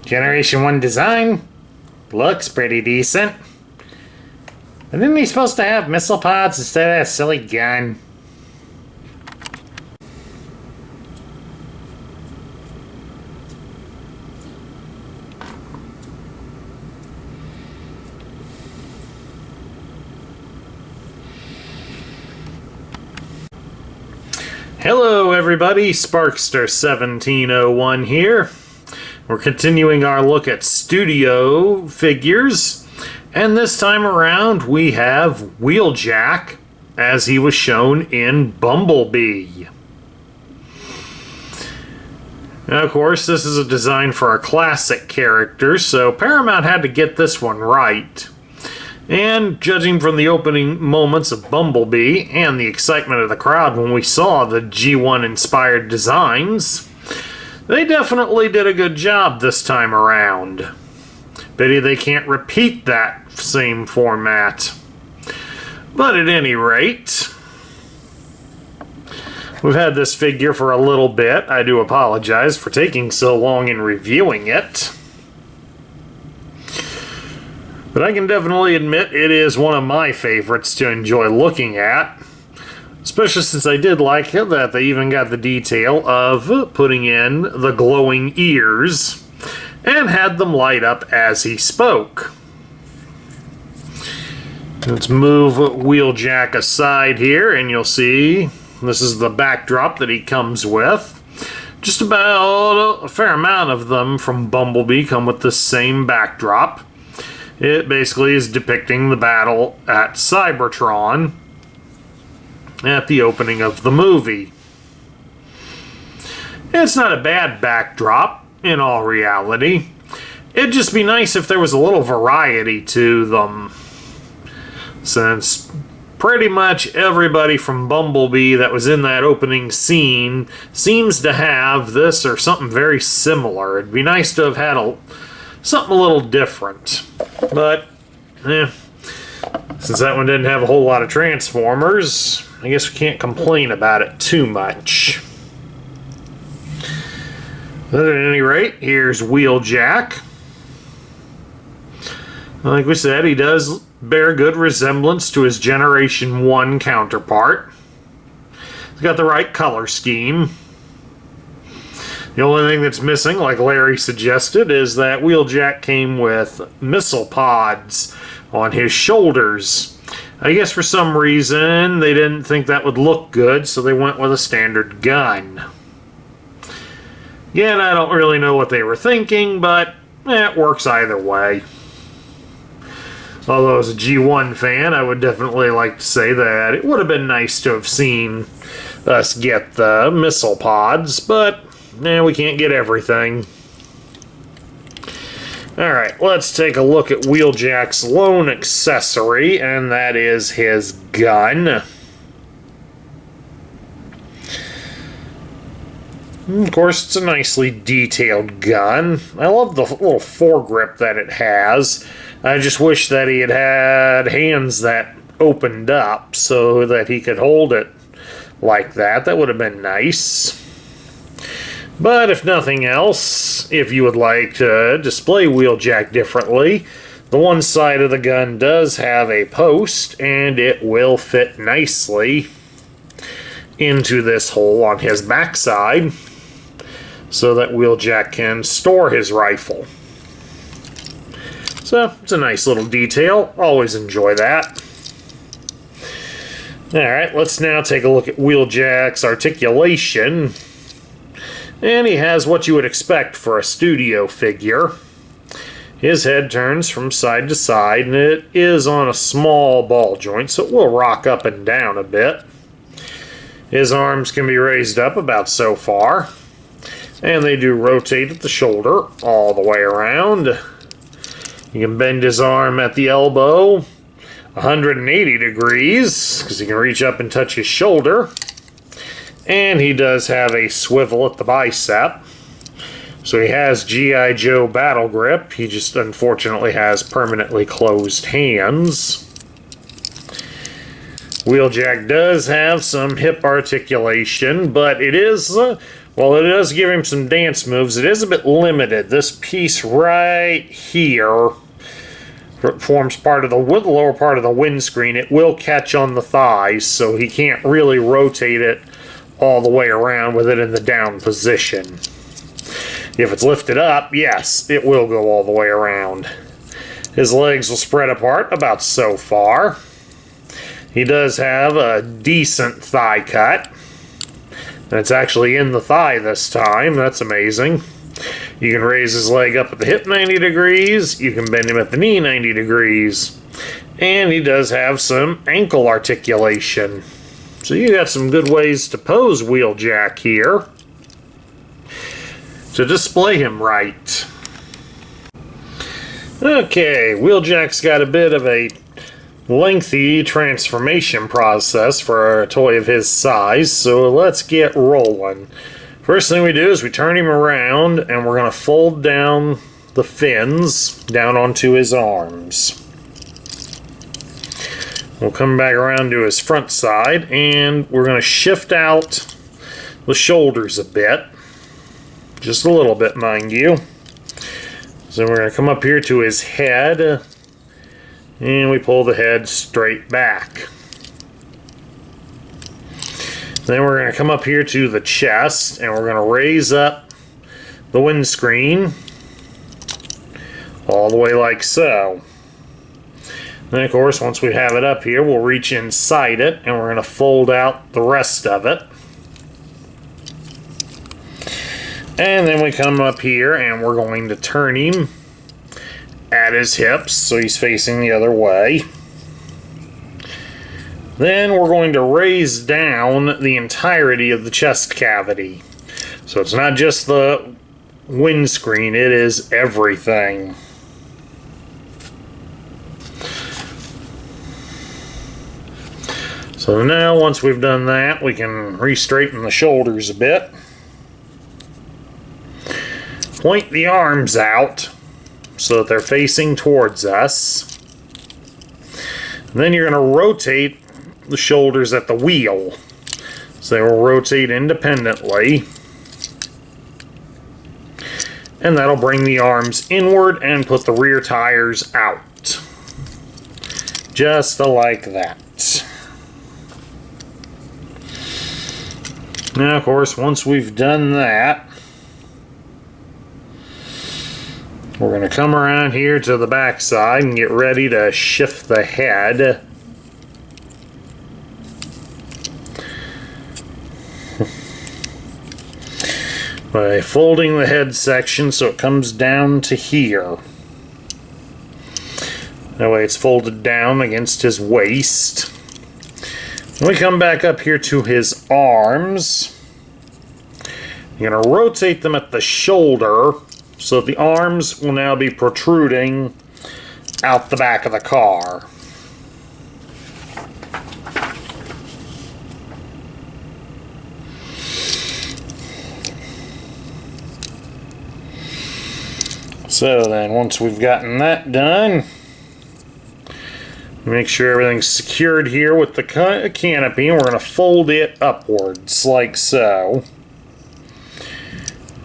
Generation 1 design looks pretty decent. But isn't he supposed to have missile pods instead of that silly gun? Hello everybody, Sparkster1701 here. We're continuing our look at studio figures, and this time around we have Wheeljack as he was shown in Bumblebee. Now, of course, this is a design for a classic character, so Paramount had to get this one right. And judging from the opening moments of Bumblebee and the excitement of the crowd when we saw the G1 inspired designs, they definitely did a good job this time around. Pity they can't repeat that same format. But at any rate, we've had this figure for a little bit. I do apologize for taking so long in reviewing it. But I can definitely admit it is one of my favorites to enjoy looking at. Especially since I did like it that they even got the detail of putting in the glowing ears and had them light up as he spoke. Let's move Wheeljack aside here and you'll see this is the backdrop that he comes with. Just about a fair amount of them from Bumblebee come with the same backdrop. It basically is depicting the battle at Cybertron at the opening of the movie. It's not a bad backdrop in all reality. It'd just be nice if there was a little variety to them, since pretty much everybody from Bumblebee that was in that opening scene seems to have this or something very similar. It'd be nice to have had something a little different. But, since that one didn't have a whole lot of Transformers, I guess we can't complain about it too much. But at any rate, here's Wheeljack. Like we said, he does bear good resemblance to his Generation 1 counterpart. He's got the right color scheme. The only thing that's missing, like Larry suggested, is that Wheeljack came with missile pods on his shoulders. I guess for some reason they didn't think that would look good, so they went with a standard gun. Again, I don't really know what they were thinking, but it works either way. Although as a G1 fan, I would definitely like to say that it would have been nice to have seen us get the missile pods, but we can't get everything. Alright, let's take a look at Wheeljack's lone accessory, and that is his gun. Of course, it's a nicely detailed gun. I love the little foregrip that it has. I just wish that he had had hands that opened up so that he could hold it like that. That would have been nice. But if nothing else, if you would like to display Wheeljack differently, the one side of the gun does have a post, and it will fit nicely into this hole on his backside so that Wheeljack can store his rifle. So, it's a nice little detail. Always enjoy that. Alright, let's now take a look at Wheeljack's articulation. And he has what you would expect for a studio figure. His head turns from side to side, and it is on a small ball joint, so it will rock up and down a bit. His arms can be raised up about so far, and they do rotate at the shoulder all the way around. You can bend his arm at the elbow 180 degrees, because he can reach up and touch his shoulder. And he does have a swivel at the bicep. So he has G.I. Joe battle grip. He just unfortunately has permanently closed hands. Wheeljack does have some hip articulation, but it is While it does give him some dance moves, it is a bit limited. This piece right here forms part of the lower part of the windscreen. It will catch on the thighs, so he can't really rotate it all the way around with it in the down position. If it's lifted up, yes, it will go all the way around. His legs will spread apart about so far. He does have a decent thigh cut. And it's actually in the thigh this time. That's amazing. You can raise his leg up at the hip 90 degrees. You can bend him at the knee 90 degrees. And he does have some ankle articulation. So you got some good ways to pose Wheeljack here to display him right. Okay, Wheeljack's got a bit of a lengthy transformation process for a toy of his size, so let's get rolling. First thing we do is we turn him around and we're going to fold down the fins down onto his arms. We'll come back around to his front side and we're going to shift out the shoulders a bit. Just a little bit, mind you. So we're going to come up here to his head and we pull the head straight back. Then we're going to come up here to the chest and we're going to raise up the windscreen all the way like so. Then of course once we have it up here we'll reach inside it and we're going to fold out the rest of it. And then we come up here and we're going to turn him at his hips so he's facing the other way. Then we're going to raise down the entirety of the chest cavity. So it's not just the windscreen, it is everything. So now once we've done that, we can re-straighten the shoulders a bit. Point the arms out so that they're facing towards us. And then you're going to rotate the shoulders at the wheel. So they will rotate independently. And that'll bring the arms inward and put the rear tires out. Just like that. Now, of course, once we've done that, we're going to come around here to the back side and get ready to shift the head. By folding the head section so it comes down to here. That way it's folded down against his waist. When we come back up here to his arms, you're going to rotate them at the shoulder so the arms will now be protruding out the back of the car. So then, once we've gotten that done, make sure everything's secured here with the canopy, and we're going to fold it upwards, like so.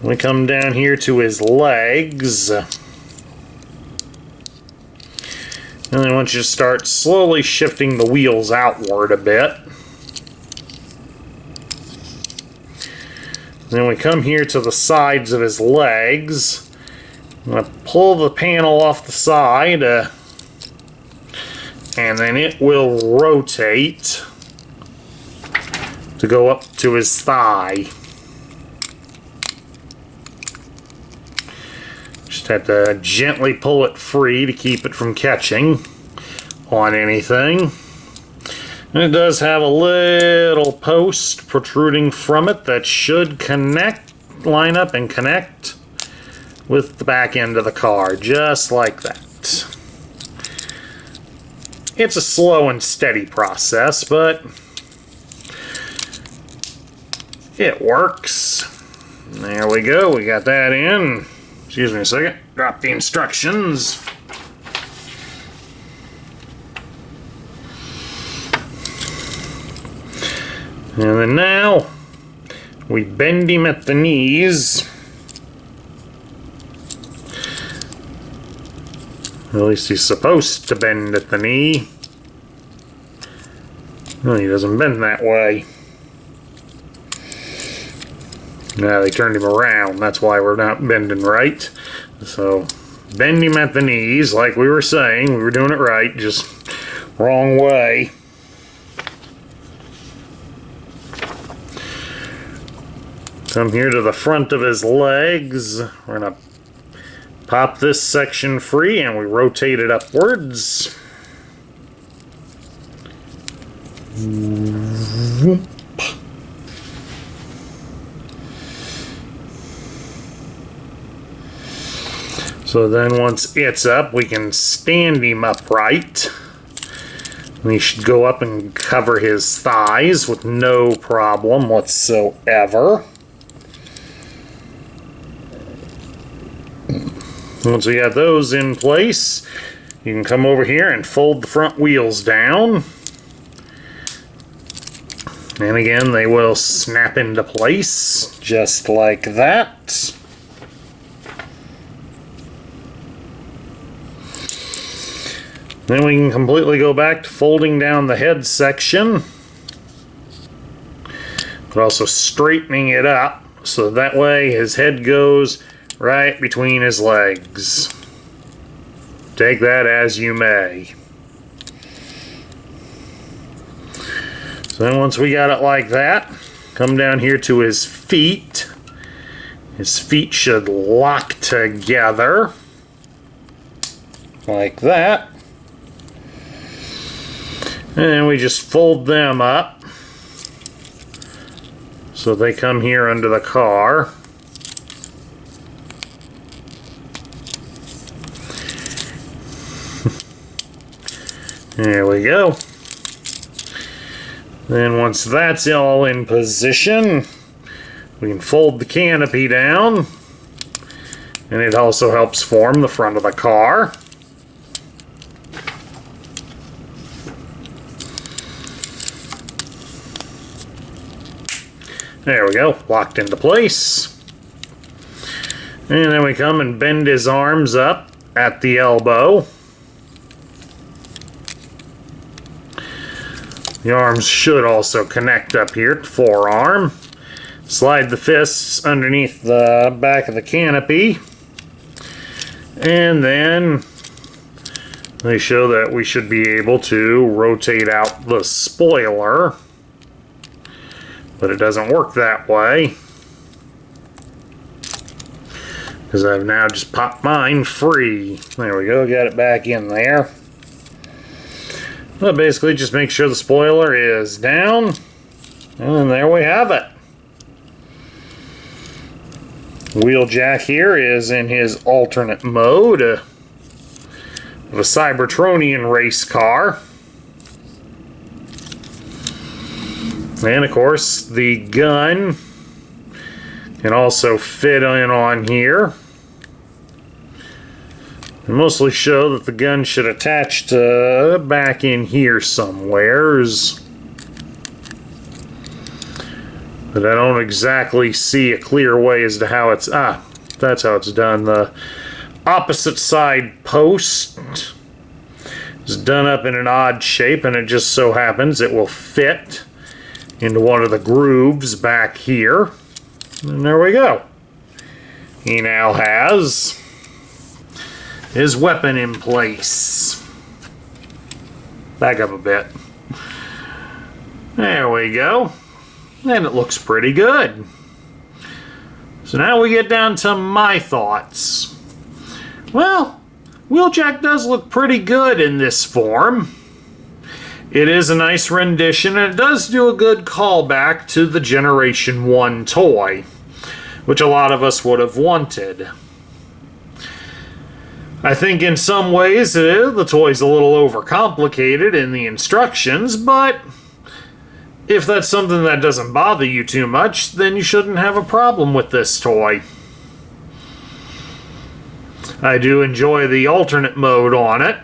We come down here to his legs. And then I want you to start slowly shifting the wheels outward a bit. Then we come here to the sides of his legs. I'm going to pull the panel off the side, and then it will rotate to go up to his thigh. Just have to gently pull it free to keep it from catching on anything. And it does have a little post protruding from it that should line up and connect with the back end of the car, just like that. It's a slow and steady process, but it works. There we go, we got that in. Excuse me a second, drop the instructions. And then now, We bend him at the knees. At least he's supposed to bend at the knee. No, he doesn't bend that way. Now they turned him around. That's why we're not bending right. So bend him at the knees, like we were saying. We were doing it right, just wrong way. Come here to the front of his legs. We're going to pop this section free and we rotate it upwards. So then once it's up, we can stand him upright. We should go up and cover his thighs with no problem whatsoever. Once we got those in place, you can come over here and fold the front wheels down. And again, they will snap into place, just like that. Then we can completely go back to folding down the head section, but also straightening it up, so that way his head goes right between his legs. Take that as you may. So then once we got it like that, come down here to his feet. His feet should lock together like that. And we just fold them up so they come here under the car. There we go. Then once that's all in position, we can fold the canopy down, and it also helps form the front of the car. There we go, locked into place. And then we come and bend his arms up at the elbow. The arms should also connect up here to the forearm. Slide the fists underneath the back of the canopy. And then they show that we should be able to rotate out the spoiler. But it doesn't work that way, because I've now just popped mine free. There we go, got it back in there. But basically just make sure the spoiler is down, and there we have it. Wheeljack here is in his alternate mode of a Cybertronian race car. And of course, the gun can also fit in on here. And mostly show that the gun should attach to back in here somewheres. But I don't exactly see a clear way as to how it's... that's how it's done. The opposite side post is done up in an odd shape, and it just so happens it will fit into one of the grooves back here. And there we go. He now has his weapon in place. Back up a bit. There we go. And it looks pretty good. So now we get down to my thoughts. Well, Wheeljack does look pretty good in this form. It is a nice rendition, and it does do a good callback to the Generation 1 toy, which a lot of us would have wanted. I think in some ways the toy's a little overcomplicated in the instructions, but if that's something that doesn't bother you too much, then you shouldn't have a problem with this toy. I do enjoy the alternate mode on it,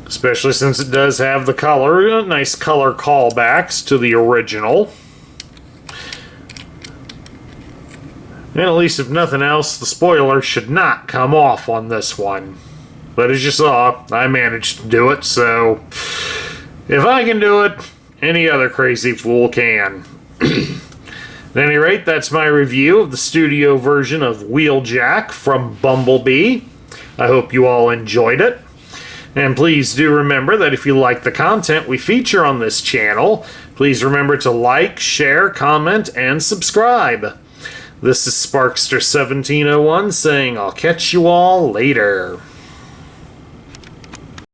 especially since it does have the color, nice color callbacks to the original. And at least if nothing else, the spoiler should not come off on this one. But as you saw, I managed to do it, so if I can do it, any other crazy fool can. At any rate, that's my review of the studio version of Wheeljack from Bumblebee. I hope you all enjoyed it. And please do remember that if you like the content we feature on this channel, please remember to like, share, comment, and subscribe. This is Sparkster1701 saying I'll catch you all later.